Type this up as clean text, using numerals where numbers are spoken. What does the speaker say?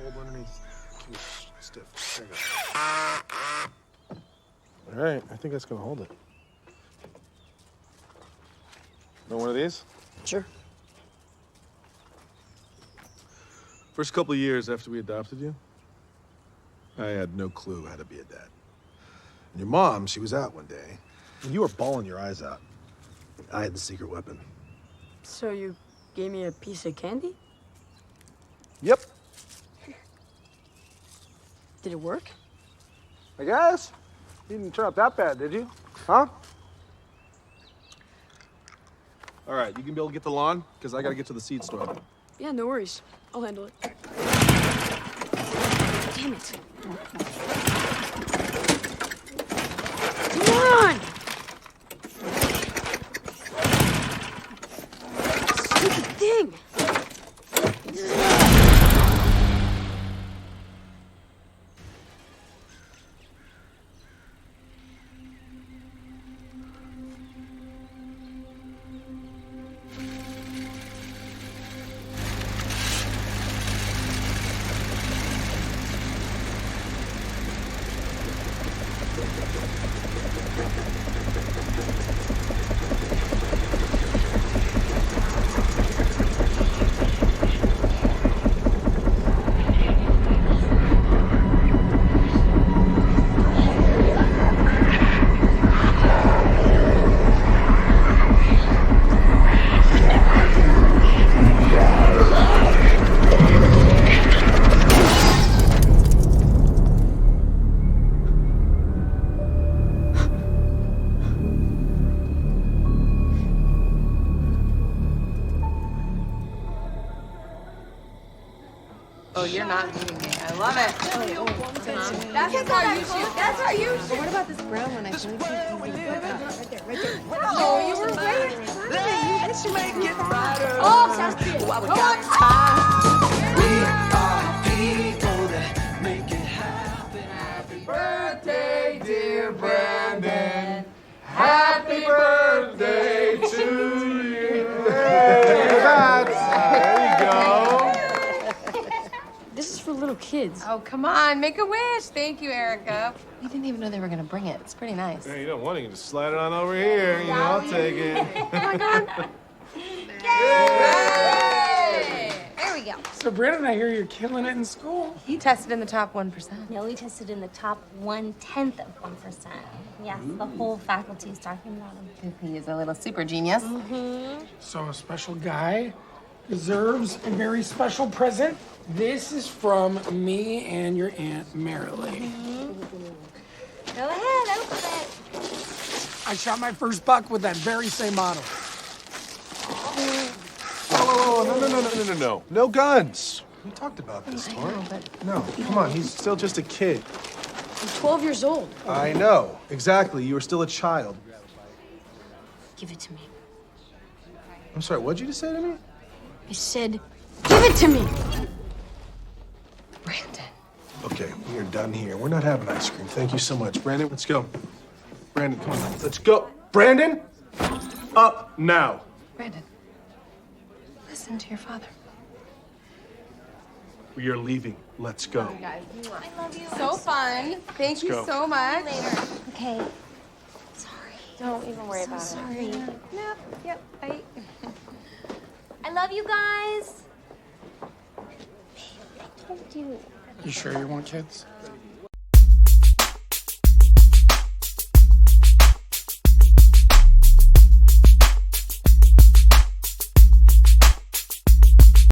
Hold underneath. Keep it stiff. There you go. All right, I think that's gonna hold it. Want one of these? Sure. First couple of years after we adopted you, I had no clue how to be a dad. And your mom, she was out one day, and you were bawling your eyes out. I had the secret weapon. So you gave me a piece of candy? Yep. Did it work? I guess. You didn't turn out that bad, did you? Huh? All right, you can be able to get the lawn, because I gotta get to the seed store. Yeah, no worries. I'll handle it. Damn it. Come on! Stupid thing! Oh, you're not moving me. I love it. That's how you shoot. That's how you shoot. What about this brown one? I think right there. Oh, you were right in front of me. Let's make it brighter. Oh, sounds good. While we Come got on. time, we are people that make it happen. Happy birthday, dear Brandon. Happy birthday to you. There you go. This is for little kids. Oh, come on. Make a wish. Thank you, Erica. We didn't even know they were gonna bring it. It's pretty nice. Hey, you don't want it, you can just slide it on over here. You know, I'll take it. Oh, my God. Yay! There we go. So, Brandon, I hear you're killing it in school. He tested in the top 1%. No, we tested in the top 1/10 of 1%. Yes, the whole faculty is talking about him. He is a little super genius. So, a special guy deserves a very special present. This is from me and your Aunt Marilee. Go ahead, open it. I shot my first buck with that very same model. Whoa, no. No guns. We talked about this, Tori. No, come on, he's still just a kid. I'm 12 years old. I know, exactly. You were still a child. Give it to me. I'm sorry, what'd you just say to me? I said, give it to me! Brandon. Okay, we are done here. We're not having ice cream. Thank you so much. Brandon, let's go. Brandon, come on. Let's go. Brandon, up now. Brandon. Listen to your father. We are leaving. Let's go. I love you. So fun. Thank you go. so much. Okay. Sorry. Don't even worry about Sorry. Yep. Bye. I love you guys. I told you. You sure you want kids?